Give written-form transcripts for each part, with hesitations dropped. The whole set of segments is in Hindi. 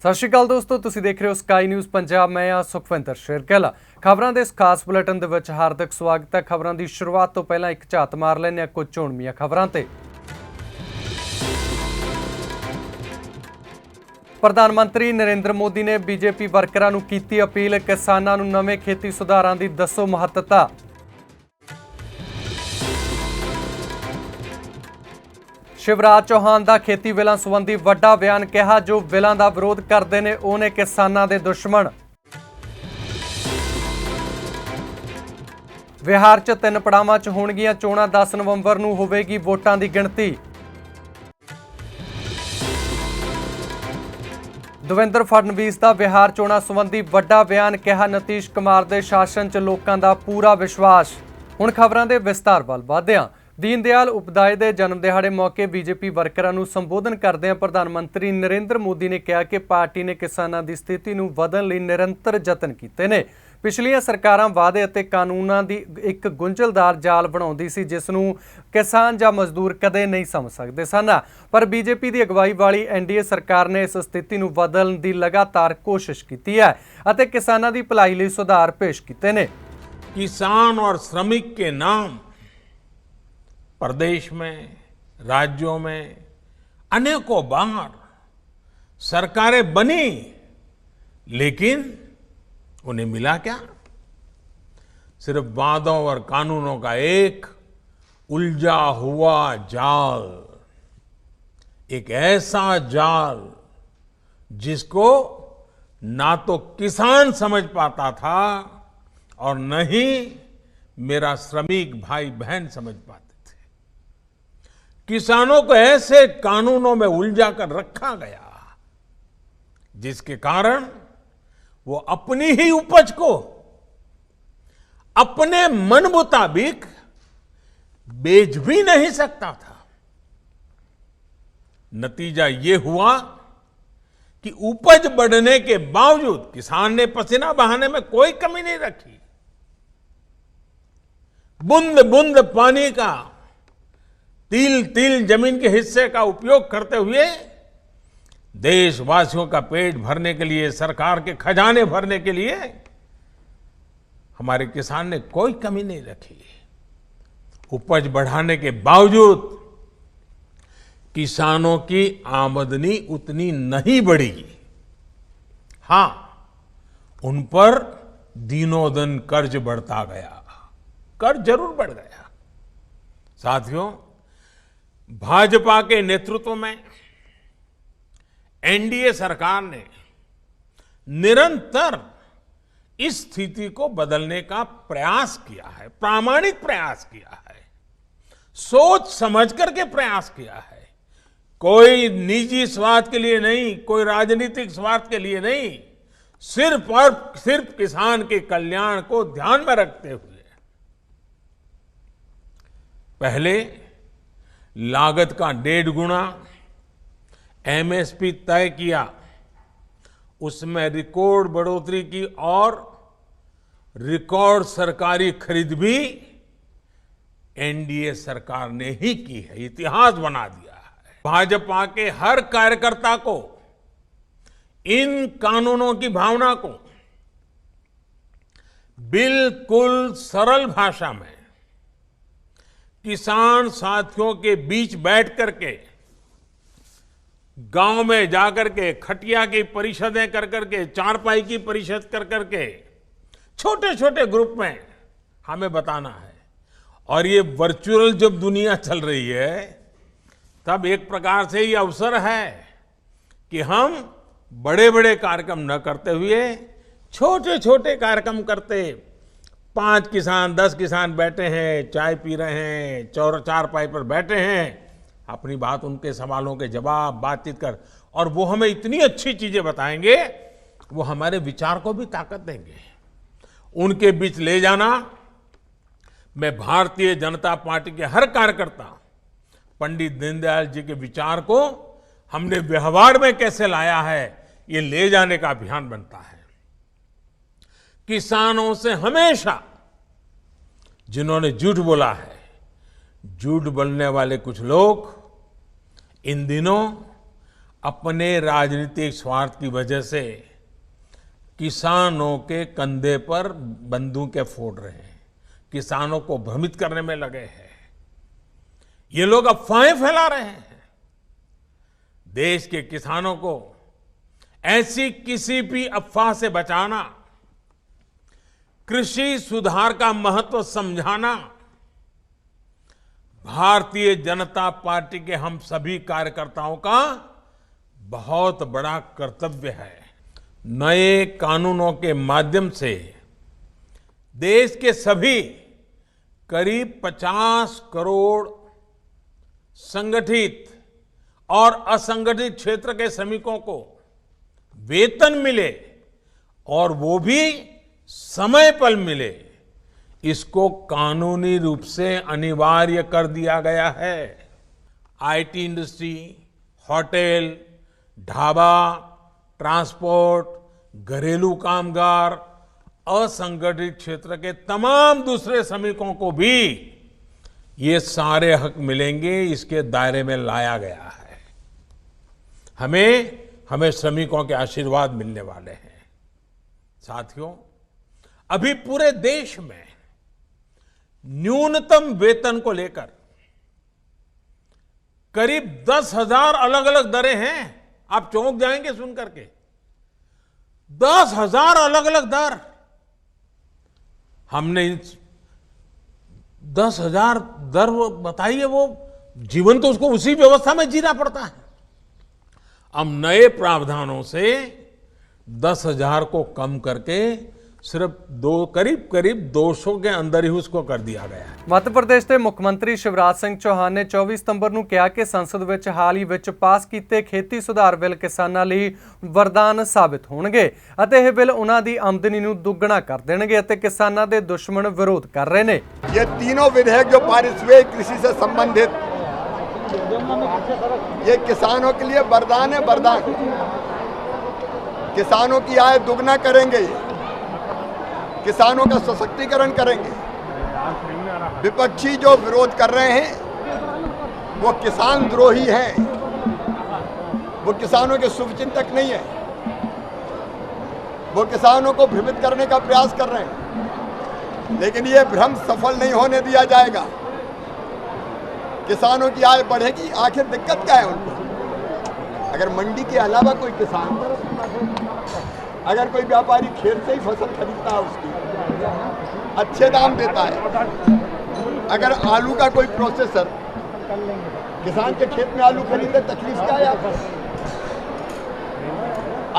सत श्री अकाल दोस्तों, तुसीं देख रहे हो स्काई न्यूज़ पंजाब। मैं हाँ सुखविंदर शेरगेला। खबरों के इस खास बुलेटिन के हार्दिक स्वागत है। खबरों की शुरुआत तो पहला एक झात मार लैंदे कुछ चोणवीआं खबरों ते। प्रधानमंत्री नरेंद्र मोदी ने बीजेपी वर्करां नूं कीती अपील, किसानां नूं नवें खेती सुधारां दी दसो महत्ता। शिवराज चौहान का खेती बिलों संबंधी वड्डा बयान, कहा जो बिलों का विरोध करते हैं वो ने किसानां दे दुश्मन। बिहार च 3 पड़ावां च होणगीआं चोणां, 10 नवंबर नूं होवेगी वोटां दी गिणती। देवेंद्र फडणवीस का बिहार चोणां संबंधी वड्डा बयान, कहा नीतीश कुमार के शासन च लोकां दा पूरा विश्वास। हुण खबरां दे विस्तार वल वधदे हां। दीन दयाल उपाध्याय के जन्म दिहाड़े मौके बीजेपी वर्करां नूं संबोधन करदे प्रधानमंत्री नरेंद्र मोदी ने कहा कि पार्टी ने किसानां की स्थिति नूं बदलण लई निरंतर यतन कीते ने। पिछलियां सरकारां वादे अते कानूनां दी एक गुंझलदार जाल बनाउंदी सी, जिस नूं किसान जां मजदूर कदे नहीं समझ सकदे सन। पर बीजेपी की अगवाई वाली एनडीए सरकार ने इस स्थिति नूं बदलण दी लगातार कोशिश की है अते किसानां दी भलाई लई सुधार पेश कीते ने। किसान और श्रमिक के नाम प्रदेश में, राज्यों में अनेकों बार सरकारें बनी, लेकिन उन्हें मिला क्या? सिर्फ वादों और कानूनों का एक उलझा हुआ जाल, एक ऐसा जाल जिसको ना तो किसान समझ पाता था और न ही मेरा श्रमिक भाई बहन समझ पाते। किसानों को ऐसे कानूनों में उलझा कर रखा गया जिसके कारण वो अपनी ही उपज को अपने मन मुताबिक बेच भी नहीं सकता था। नतीजा ये हुआ कि उपज बढ़ने के बावजूद किसान ने पसीना बहाने में कोई कमी नहीं रखी। बूंद बूंद पानी का, तिल तिल जमीन के हिस्से का उपयोग करते हुए देशवासियों का पेट भरने के लिए, सरकार के खजाने भरने के लिए हमारे किसान ने कोई कमी नहीं रखी। उपज बढ़ाने के बावजूद किसानों की आमदनी उतनी नहीं बढ़ी। हां, उन पर दिनों दिन कर्ज बढ़ता गया। कर्ज जरूर बढ़ गया। साथियों, भाजपा के नेतृत्व में एनडीए सरकार ने निरंतर इस स्थिति को बदलने का प्रयास किया है, प्रामाणिक प्रयास किया है, सोच समझ करके प्रयास किया है। कोई निजी स्वार्थ के लिए नहीं, कोई राजनीतिक स्वार्थ के लिए नहीं, सिर्फ और सिर्फ किसान के कल्याण को ध्यान में रखते हुए। पहले लागत का 1.5 गुना एमएसपी तय किया, उसमें रिकॉर्ड बढ़ोतरी की और रिकॉर्ड सरकारी खरीद भी एनडीए सरकार ने ही की है। इतिहास बना दिया है। भाजपा के हर कार्यकर्ता को इन कानूनों की भावना को बिल्कुल सरल भाषा में किसान साथियों के बीच बैठ करके, गांव में जाकर के, खटिया की परिषदें कर करके, चारपाई की परिषद कर करके, छोटे छोटे ग्रुप में हमें बताना है। और ये वर्चुअल जब दुनिया चल रही है, तब एक प्रकार से ये अवसर है कि हम बड़े बड़े कार्यक्रम न करते हुए छोटे छोटे कार्यक्रम करते। 5 किसान, 10 किसान बैठे हैं, चाय पी रहे हैं, चारपाई पर बैठे हैं, अपनी बात, उनके सवालों के जवाब, बातचीत कर, और वो हमें इतनी अच्छी चीजें बताएंगे, वो हमारे विचार को भी ताकत देंगे। उनके बीच ले जाना, मैं भारतीय जनता पार्टी के हर कार्यकर्ता पंडित दीनदयाल जी के विचार को हमने व्यवहार में कैसे लाया है, ये ले जाने का अभियान बनता है। किसानों से हमेशा जिन्होंने झूठ बोला है, झूठ बोलने वाले कुछ लोग इन दिनों अपने राजनीतिक स्वार्थ की वजह से किसानों के कंधे पर बंदूकें फोड़ रहे हैं, किसानों को भ्रमित करने में लगे हैं। ये लोग अफवाहें फैला रहे हैं। देश के किसानों को ऐसी किसी भी अफवाह से बचाना, कृषि सुधार का महत्व समझाना भारतीय जनता पार्टी के हम सभी कार्यकर्ताओं का बहुत बड़ा कर्तव्य है। नए कानूनों के माध्यम से देश के सभी करीब 50 करोड़ संगठित और असंगठित क्षेत्र के श्रमिकों को वेतन मिले और वो भी समय पर मिले, इसको कानूनी रूप से अनिवार्य कर दिया गया है। IT industry, hotel, dhaba, transport, घरेलू कामगार, असंगठित क्षेत्र के तमाम दूसरे श्रमिकों को भी ये सारे हक मिलेंगे, इसके दायरे में लाया गया है। हमें श्रमिकों के आशीर्वाद मिलने वाले हैं। साथियों, अभी पूरे देश में न्यूनतम वेतन को लेकर करीब 10,000 अलग अलग दरें हैं। आप चौंक जाएंगे सुन करके, 10,000 अलग अलग दर। हमने 10,000 दर बताइए, वो जीवन तो उसको उसी व्यवस्था में जीना पड़ता है। अब नए प्रावधानों से 10,000 को कम करके सिर्फ करीब 200 के अंदर ही उसको कर दिया गया है। मध्य प्रदेश ਦੇ ਮੁੱਖ ਮੰਤਰੀ ਸ਼ਿਵਰਾਜ ਸਿੰਘ ਚੌਹਾਨ ਨੇ 24 ਸਤੰਬਰ ਨੂੰ ਕਿਹਾ ਕਿ ਸੰਸਦ ਵਿੱਚ ਹਾਲ ਹੀ ਵਿੱਚ ਪਾਸ ਕੀਤੇ ਖੇਤੀ ਸੁਧਾਰ ਬਿੱਲ ਕਿਸਾਨਾਂ ਲਈ ਵਰਦਾਨ ਸਾਬਿਤ ਹੋਣਗੇ ਅਤੇ ਇਹ ਬਿੱਲ ਉਹਨਾਂ ਦੀ ਆਮਦਨੀ ਨੂੰ ਦੁੱਗਣਾ ਕਰ ਦੇਣਗੇ ਅਤੇ ਕਿਸਾਨਾਂ ਦੇ ਦੁਸ਼ਮਣ ਵਿਰੋਧ ਕਰ ਰਹੇ ਨੇ। ये तीनों विधेयक जो पारित हुए कृषि से संबंधित, ये किसानों के लिए वरदान है, वरदान। किसानों की आय दुगना करेंगे, किसानों का सशक्तिकरण करेंगे। विपक्षी जो विरोध कर रहे हैं वो किसान द्रोही हैं, वो किसानों के शुभचिंतक नहीं है, वो किसानों को भ्रमित करने का प्रयास कर रहे हैं। लेकिन ये भ्रम सफल नहीं होने दिया जाएगा। किसानों की आय बढ़ेगी। आखिर दिक्कत क्या है उनको? अगर मंडी के अलावा कोई किसान, अगर कोई व्यापारी खेत से ही फसल खरीदता है, उसकी अच्छे दाम देता है, अगर आलू का कोई प्रोसेसर किसान के खेत में आलू खरीदे, तकलीफ क्या है आपको?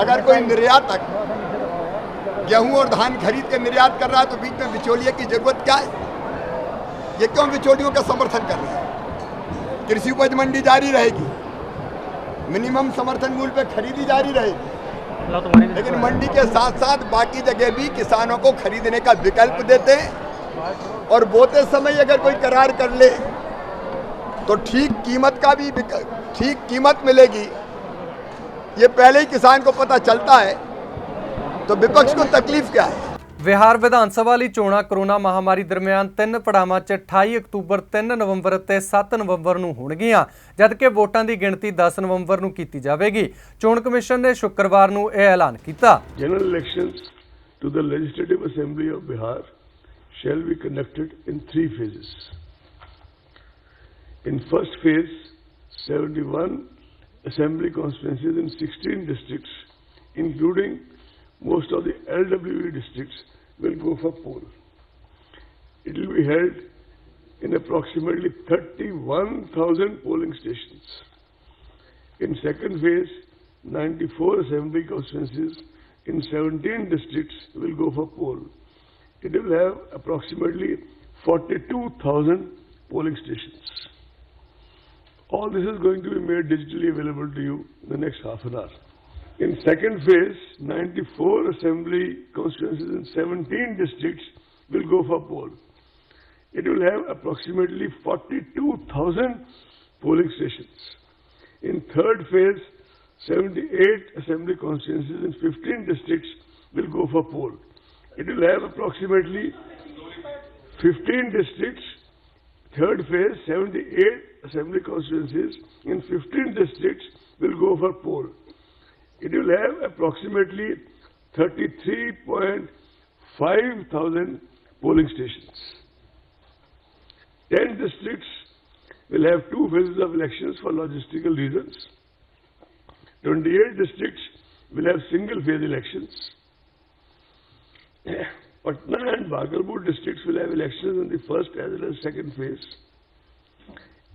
अगर कोई निर्यातक गेहूं और धान खरीद के निर्यात कर रहा है, तो बीच में बिचौलिए की जरूरत क्या है? ये क्यों बिचौलियों का समर्थन कर रहे हैं? कृषि उपज मंडी जारी रहेगी, मिनिमम समर्थन मूल्य पे खरीदी जारी रहेगी, लेकिन मंडी के साथ साथ बाकी जगह भी किसानों को खरीदने का विकल्प देते हैं। और बोते समय अगर कोई करार कर ले तो ठीक कीमत मिलेगी। ये पहले ही किसान को पता चलता है, तो विपक्ष को तकलीफ क्या है? ਬਿਹਾਰ ਵਿਧਾਨ ਸਭਾ ਲਈ ਚੋਣਾਂ ਕੋਰੋਨਾ ਮਹਾਮਾਰੀ ਦਰਮਿਆਨ 3 ਪੜਾਵਾਂ 'ਚ 28 ਅਕਤੂਬਰ 3 ਨਵੰਬਰ ਅਤੇ 7 ਨਵੰਬਰ ਨੂੰ ਹੋਣਗੀਆਂ, ਜਦਕਿ ਵੋਟਾਂ ਦੀ ਗਿਣਤੀ 10 ਨਵੰਬਰ ਨੂੰ ਕੀਤੀ ਜਾਵੇਗੀ। ਚੋਣ ਕਮਿਸ਼ਨ ਨੇ ਸ਼ੁੱਕਰਵਾਰ ਨੂੰ ਇਹ ਐਲਾਨ ਕੀਤਾ। General elections to the Legislative Assembly of Bihar shall be conducted in 3 phases. In first phase, 71 assembly constituencies in 16 districts, including most of the LWE districts, will go for poll. It will be held in approximately 31,000 polling stations. In second phase, 94 assembly constituencies in 17 districts will go for poll. It will have approximately 42,000 polling stations. All this is going to be made digitally available to you in the next half an hour. In second phase, 94 assembly constituencies in 17 districts will go for poll. It will have approximately 42,000 polling stations. In third phase, 78 assembly constituencies in 15 districts will go for poll. It will have approximately 15 districts. Third phase, 78 assembly constituencies in 15 districts will go for poll. It will have approximately 33.5 thousand polling stations. 10 districts will have 2 phases of elections for logistical reasons. 28 districts will have single-phase elections. Patna and Bhagalpur districts will have elections in the first as well as second phase.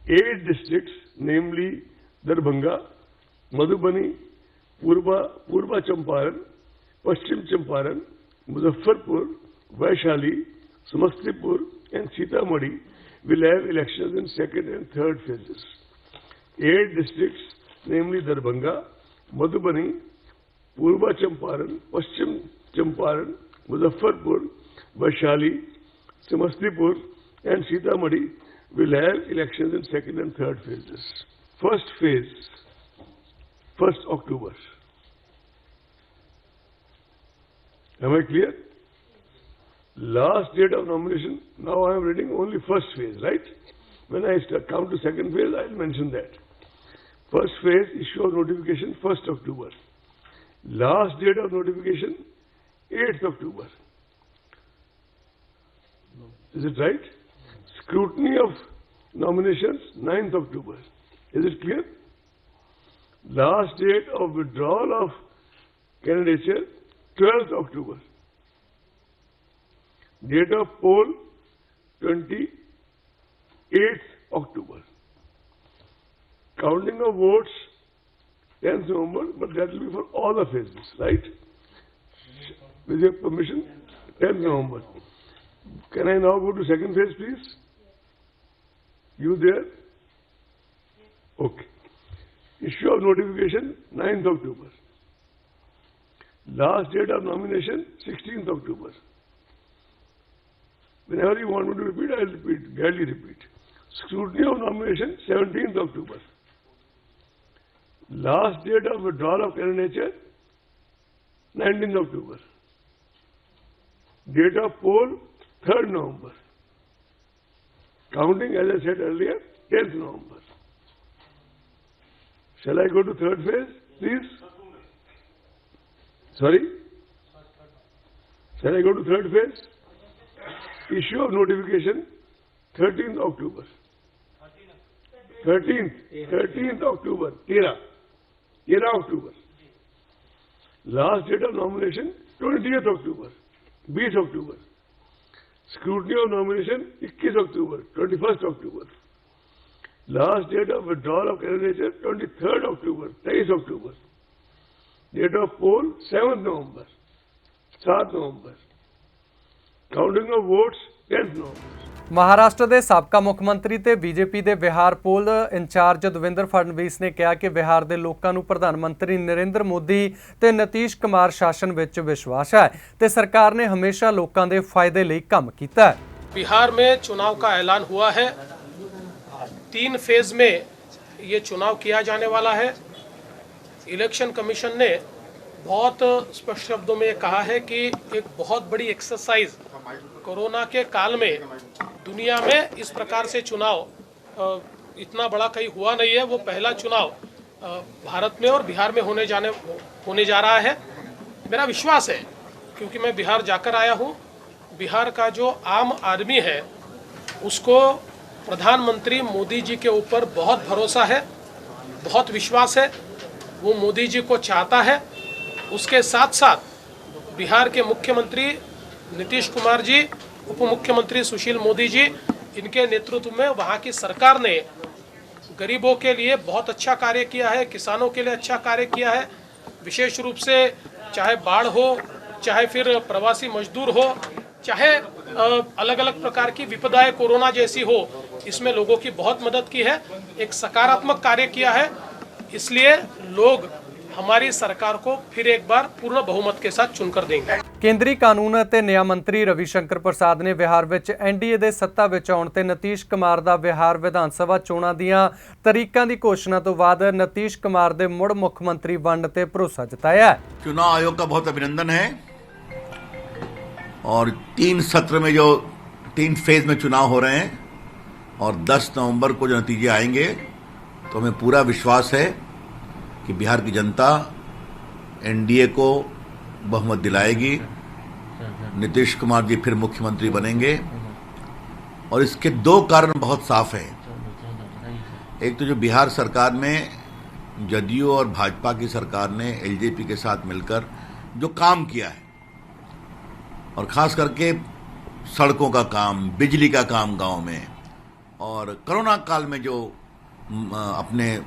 8 districts, namely Darbhanga, Madhubani, Purba Champaran, Paschim Champaran, Muzaffarpur, Vaishali, Samastipur and Sitamarhi will have elections in second and third phases. 8 districts, namely Darbhanga, Madhubani, Purba Champaran, Paschim Champaran, Muzaffarpur, Vaishali, Samastipur and Sitamarhi will have elections in second and third phases. First phase, 1st October. Am I clear? Last date of nomination, now I am reading only first phase, right? When I come to second phase, I will mention that. First phase, issue of notification, 1st October. Last date of notification, 8th October. Is it right? Scrutiny of nominations, 9th October. Is it clear? Last date of withdrawal of candidature, 12th October. Date of poll, 28th October. Counting of votes, 10th November, but that will be for all the phases, right? With your permission, 10th November. Can I now go to second phase, please? You there? Okay. Issue of notification, 9th October. Last date of nomination, 16th October. Whenever you want me to repeat, I will repeat, gladly repeat. Scrutiny of nomination, 17th October. Last date of withdrawal of candidature, 19th October. Date of poll, 3rd November. Counting, as I said earlier, 10th November. Shall I go to third phase, please? Sorry? Shall I go to third phase? Issue of notification, 13th October. 13th October, 13 October. Last date of nomination, 20th October, 20 October. Scrutiny of nomination, 21 October, 21st October. Last date of withdrawal of candidature, 23rd October, 23 October. Date of poll, 7th November, 7 November. Counting of votes, 10th November. Maharashtra ਦੇ ਸਾਬਕਾ ਮੁੱਖ ਮੰਤਰੀ ਤੇ ਬੀਜੇਪੀ ਦੇ ਬਿਹਾਰ ਪੋਲ ਇੰਚਾਰਜ ਦਵਿੰਦਰ ਫੜਨਵੀਸ ਨੇ ਕਿਹਾ ਕਿ ਬਿਹਾਰ ਦੇ ਲੋਕਾਂ ਨੂੰ ਪ੍ਰਧਾਨ ਮੰਤਰੀ ਨਰਿੰਦਰ ਮੋਦੀ ਤੇ ਨਿਤੀਸ਼ ਕੁਮਾਰ ਸ਼ਾਸਨ ਵਿੱਚ ਵਿਸ਼ਵਾਸ ਹੈ ਤੇ ਸਰਕਾਰ ਨੇ ਹਮੇਸ਼ਾ ਲੋਕਾਂ ਦੇ ਫਾਇਦੇ ਲਈ ਕੰਮ ਕੀਤਾ ਹੈ। बिहार में चुनाव का ऐलान हुआ है। 3 फेज में ये चुनाव किया जाने वाला है। इलेक्शन कमीशन ने बहुत स्पष्ट शब्दों में कहा है कि एक बहुत बड़ी एक्सरसाइज कोरोना के काल में दुनिया में इस प्रकार से चुनाव इतना बड़ा कहीं हुआ नहीं है। वो पहला चुनाव भारत में और बिहार में होने जा रहा है। मेरा विश्वास है क्योंकि मैं बिहार जाकर आया हूँ। बिहार का जो आम आदमी है उसको प्रधानमंत्री मोदी जी के ऊपर बहुत भरोसा है, बहुत विश्वास है। वो मोदी जी को चाहता है। उसके साथ साथ बिहार के मुख्यमंत्री नीतीश कुमार जी, उप मुख्यमंत्री सुशील मोदी जी, इनके नेतृत्व में वहाँ की सरकार ने गरीबों के लिए बहुत अच्छा कार्य किया है, किसानों के लिए अच्छा कार्य किया है। विशेष रूप से चाहे बाढ़ हो, चाहे फिर प्रवासी मजदूर हो, चाहे अलग अलग प्रकार की विपदाएं कोरोना जैसी हो, इसमें लोगों की बहुत मदद की है। एक सकारात्मक कार्य किया है। इसलिए लोग हमारी सरकार को फिर एक बार पूर्ण बहुमत के साथ चुनकर देंगे। ਕੇਂਦਰੀ ਕਾਨੂੰਨ ਅਤੇ ਨਿਆਂ ਮੰਤਰੀ ਰਵਿਸ਼ੰਕਰ ਪ੍ਰਸਾਦ ਨੇ ਬਿਹਾਰ ਵਿੱਚ ਐਨਡੀਏ ਦੇ ਸੱਤਾ ਵਿੱਚ ਆਉਣ ਤੇ ਨਿਤੀਸ਼ ਕੁਮਾਰ ਦਾ ਬਿਹਾਰ ਵਿਧਾਨ ਸਭਾ ਚੋਣਾਂ ਦੀਆਂ ਤਰੀਕਾਂ ਦੀ ਘੋਸ਼ਣਾ ਤੋਂ ਬਾਅਦ ਨਿਤੀਸ਼ ਕੁਮਾਰ ਦੇ ਮੁੜ ਮੁੱਖ ਮੰਤਰੀ ਬਣਨ ਤੇ ਭਰੋਸਾ ਜਤਾਇਆ ਹੈ। चुनाव आयोग का बहुत अभिनंदन है और 3 सत्र में जो 3 फेज में चुनाव हो रहे हैं और 10 नवंबर को जो नतीजे आएंगे तो हमें पूरा विश्वास है कि बिहार की जनता एनडीए को बहुमत दिलाएगी, नीतीश कुमार जी फिर मुख्यमंत्री बनेंगे। और इसके दो कारण बहुत साफ हैं। एक तो जो बिहार सरकार में जदयू और भाजपा की सरकार ने एलजेपी के साथ मिलकर जो काम किया है, और खास करके सड़कों का काम, बिजली का काम गांव में, और कोरोना काल में जो अपने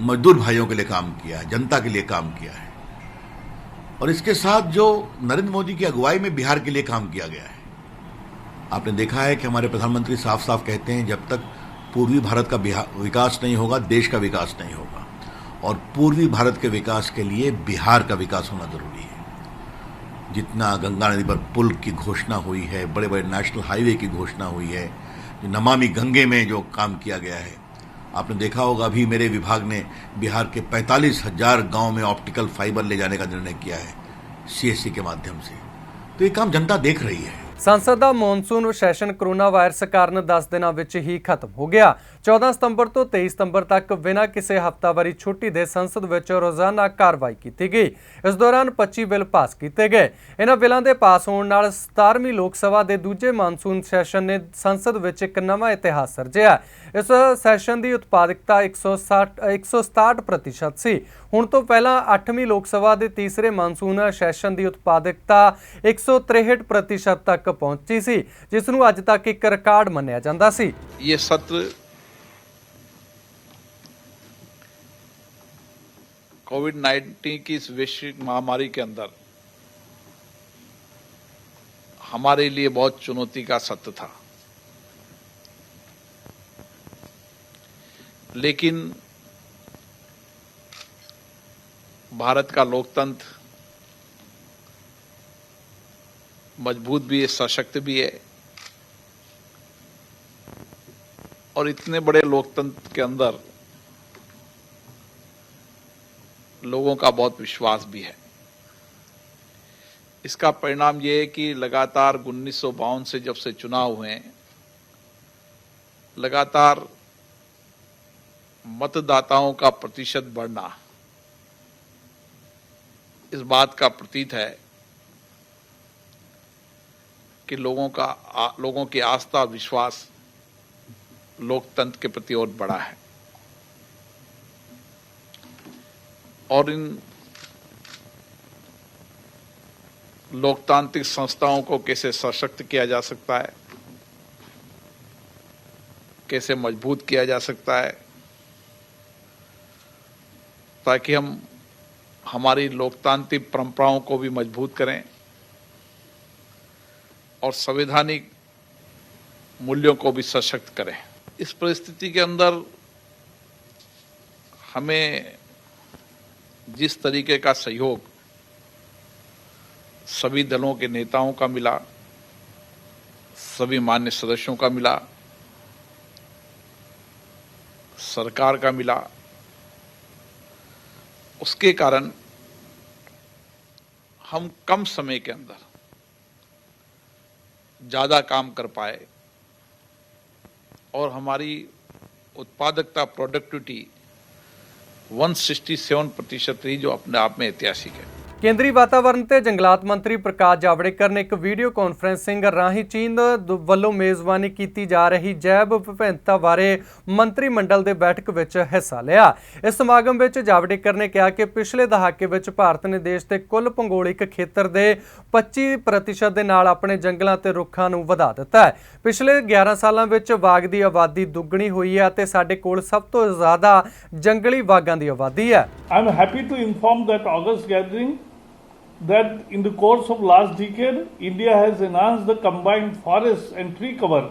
मजदूर भाइयों के लिए काम किया है, जनता के लिए काम किया है, और इसके साथ जो नरेंद्र मोदी की अगुवाई में बिहार के लिए काम किया गया है। आपने देखा है कि हमारे प्रधानमंत्री साफ साफ कहते हैं, जब तक पूर्वी भारत का विकास नहीं होगा, देश का विकास नहीं होगा। और पूर्वी भारत के विकास के लिए बिहार का विकास होना जरूरी है। जितना गंगा नदी पर पुल की घोषणा हुई है, बड़े बड़े नेशनल हाईवे की घोषणा हुई है, जो नमामि गंगे में जो काम किया गया है, आपने देखा होगा अभी मेरे विभाग ने बिहार के 45,000 गांव में ऑप्टिकल फाइबर ले जाने का निर्णय किया है सीएससी के माध्यम से। तो ये काम जनता देख रही है। ਸੰਸਦ ਦਾ ਮੌਨਸੂਨ ਸੈਸ਼ਨ ਕੋਰੋਨਾ ਵਾਇਰਸ ਕਾਰਨ 10 ਦਿਨਾਂ ਵਿੱਚ ਹੀ ਖਤਮ ਹੋ ਗਿਆ। 14 ਸਤੰਬਰ ਤੋਂ 23 ਸਤੰਬਰ ਤੱਕ ਬਿਨਾਂ ਕਿਸੇ ਹਫ਼ਤਾਵਾਰੀ ਛੁੱਟੀ ਦੇ ਸੰਸਦ ਵਿੱਚ ਰੋਜ਼ਾਨਾ ਕਾਰਵਾਈ ਕੀਤੀ ਗਈ। ਇਸ ਦੌਰਾਨ 25 ਬਿੱਲ ਪਾਸ ਕੀਤੇ ਗਏ। ਇਹਨਾਂ ਬਿੱਲਾਂ ਦੇ ਪਾਸ ਹੋਣ ਨਾਲ 17ਵੀਂ ਲੋਕ ਸਭਾ ਦੇ ਦੂਜੇ ਮੌਨਸੂਨ ਸੈਸ਼ਨ ਨੇ ਸੰਸਦ ਵਿੱਚ ਇੱਕ ਨਵਾਂ ਇਤਿਹਾਸ ਸਿਰਜਿਆ। ਇਸ ਸੈਸ਼ਨ ਦੀ ਉਤਪਾਦਕਤਾ 167% ਸੀ। ਹੁਣ ਤੋਂ ਪਹਿਲਾਂ 8ਵੀਂ ਲੋਕ ਸਭਾ ਦੇ ਤੀਸਰੇ ਮੌਨਸੂਨ ਸੈਸ਼ਨ ਦੀ ਉਤਪਾਦਕਤਾ 163% तक पहुंची सी, जिस नूं अज तक एक रिकॉर्ड मन्निया जांदा सी। ये सत्र कोविड-19 की इस वैश्विक महामारी के अंदर हमारे लिए बहुत चुनौती का सत्र था, लेकिन भारत का लोकतंत्र मजबूत भी है, सशक्त भी है, और इतने बड़े लोकतंत्र के अंदर लोगों का बहुत विश्वास भी है। इसका परिणाम यह है कि लगातार 1952 से जब से चुनाव हुए, लगातार मतदाताओं का प्रतिशत बढ़ना इस बात का प्रतीक है कि लोगों की आस्था विश्वास लोकतंत्र के प्रति और बढ़ा है। और इन लोकतांत्रिक संस्थाओं को कैसे सशक्त किया जा सकता है, कैसे मजबूत किया जा सकता है, ताकि हम हमारी लोकतांत्रिक परंपराओं को भी मजबूत करें और संवैधानिक मूल्यों को भी सशक्त करें। इस परिस्थिति के अंदर हमें जिस तरीके का सहयोग सभी दलों के नेताओं का मिला, सभी मान्य सदस्यों का मिला, सरकार का मिला, उसके कारण हम कम समय के अंदर ज्यादा काम कर पाए और हमारी उत्पादकता प्रोडक्टिविटी 167% रही, जो अपने आप में ऐतिहासिक है। केंद्रीय वातावरण ते जंगलात मंत्री प्रकाश जावड़ेकर ने एक वीडियो कॉन्फ्रेंसिंग राही चीन ਵੱਲੋਂ मेज़बानी की जा रही जैव विभिन्नता बारे मंत्रिमंडल के बैठक में हिस्सा लिया। इस समागम में जावड़ेकर ने कहा कि पिछले दहाके में भारत ने देश के कुल भूगोलिक खेत्र के 25% के नाल अपने जंगलों ते रुखां नूं वधा दिता है। पिछले 11 सालों में बाघ की आबादी दुगनी हुई है ते साडे कोल सब तो ज़्यादा जंगली बाघां की आबादी है। I am happy to inform that August gathering that in the course of last decade, India has enhanced the combined forest and tree cover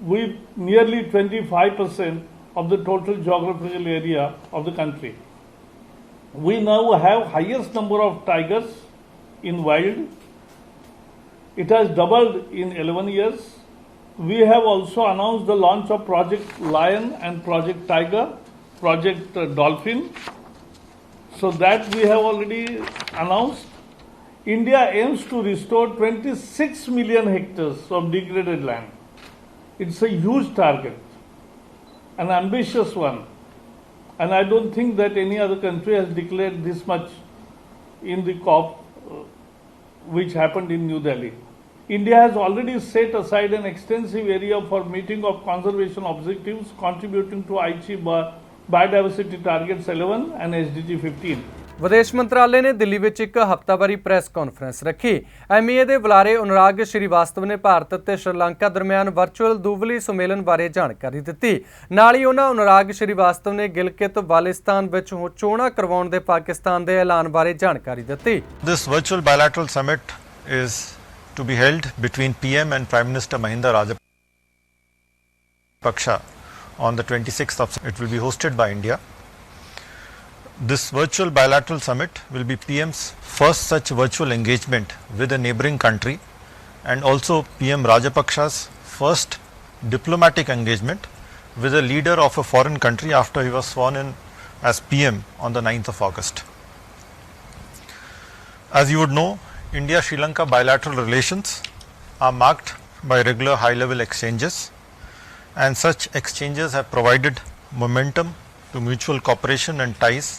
with nearly 25% of the total geographical area of the country. We now have highest number of tigers in wild. It has doubled in 11 years. We have also announced the launch of Project Lion and Project Tiger, Project Dolphin. So that we have already announced. India aims to restore 26 million hectares of degraded land. It's a huge target, an ambitious one. And I don't think that any other country has declared this much in the COP which happened in New Delhi. India has already set aside an extensive area for meeting of conservation objectives, contributing to Aichi Biodiversity Targets 11 and SDG 15. ਵਿਦੇਸ਼ ਮੰਤਰਾਲੇ ਨੇ ਦਿੱਲੀ ਵਿੱਚ ਇੱਕ ਹਫ਼ਤਾਵਾਰੀ ਪ੍ਰੈਸ ਕਾਨਫਰੰਸ ਰੱਖੀ। MEA ਦੇ ਬੁਲਾਰੇ ਅਨੁਰਾਗ ਸ਼੍ਰੀਵਾਸਤਵ ਨੇ ਭਾਰਤ ਅਤੇ ਸ਼੍ਰੀਲੰਕਾ ਦਰਮਿਆਨ ਵਰਚੁਅਲ ਦੁਵੱਲੀ ਸੰਮੇਲਨ ਬਾਰੇ ਜਾਣਕਾਰੀ ਦਿੱਤੀ। ਨਾਲ ਹੀ ਉਹਨਾਂ ਅਨੁਰਾਗ ਸ਼੍ਰੀਵਾਸਤਵ ਨੇ ਗਿਲਗਿਤ ਬਾਲਟਿਸਤਾਨ ਵਿੱਚ ਚੋਣਾਂ ਕਰਵਾਉਣ ਦੇ ਪਾਕਿਸਤਾਨ ਦੇ ਐਲਾਨ ਬਾਰੇ ਜਾਣਕਾਰੀ ਦਿੱਤੀ। This virtual bilateral summit is to be held between PM and Prime Minister Mahinda Rajapaksa on the 26th of it will be hosted by India. This virtual bilateral summit will be PM's first such virtual engagement with a neighboring country and also PM Rajapaksa's first diplomatic engagement with a leader of a foreign country after he was sworn in as PM on the 9th of August. As you would know, India-Sri Lanka bilateral relations are marked by regular high-level exchanges, and such exchanges have provided momentum to mutual cooperation and ties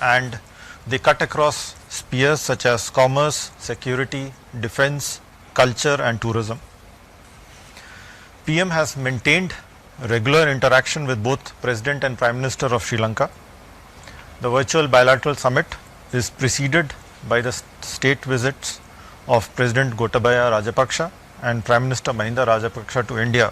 and they cut across spheres such as commerce, security, defense, culture and tourism. PM has maintained regular interaction with both President and Prime Minister of Sri Lanka. The virtual bilateral summit is preceded by the state visits of President Gotabaya Rajapaksa and Prime Minister Mahinda Rajapaksa to India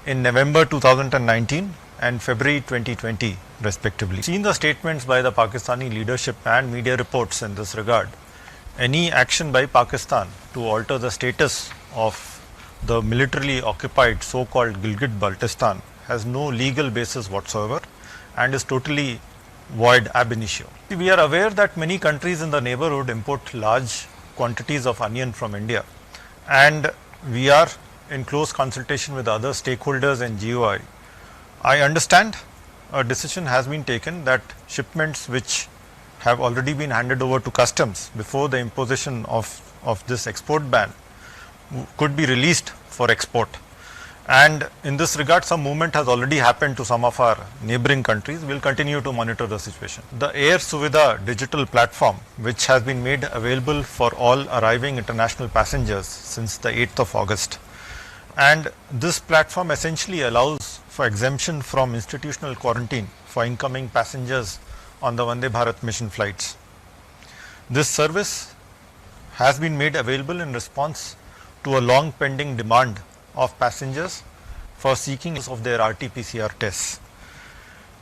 in November 2019 and February 2020 respectively. Seen the statements by the Pakistani leadership and media reports in this regard, any action by Pakistan to alter the status of the militarily occupied so-called Gilgit-Baltistan has no legal basis whatsoever and is totally void ab initio. We are aware that many countries in the neighborhood import large quantities of onion from India, and we are in close consultation with other stakeholders and GOI. I understand a decision has been taken that shipments which have already been handed over to customs before the imposition of this export ban could be released for export. And in this regard, some movement has already happened to some of our neighboring countries. We will continue to monitor the situation. The Air Suvidha digital platform, which has been made available for all arriving international passengers since the 8th of August. And this platform essentially allows for exemption from institutional quarantine for incoming passengers on the Vande Bharat mission flights. This service has been made available in response to a long pending demand of passengers for seeking of their RT-PCR tests.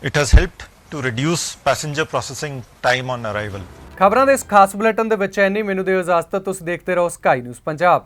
It has helped to reduce passenger processing time on arrival. ਖਬਰਾਂ ਦੇ ਇਸ ਖਾਸ ਬੁਲੇਟਿਨ ਦੇ ਵਿੱਚ ਇੰਨੀ ਮੈਨੂੰ ਦਿਓ ਇਜਾਜ਼ਤ। ਤੁਸੀਂ ਦੇਖਦੇ ਰਹੋ ਸਕਾਈ ਨਿਊਜ਼ ਪੰਜਾਬ।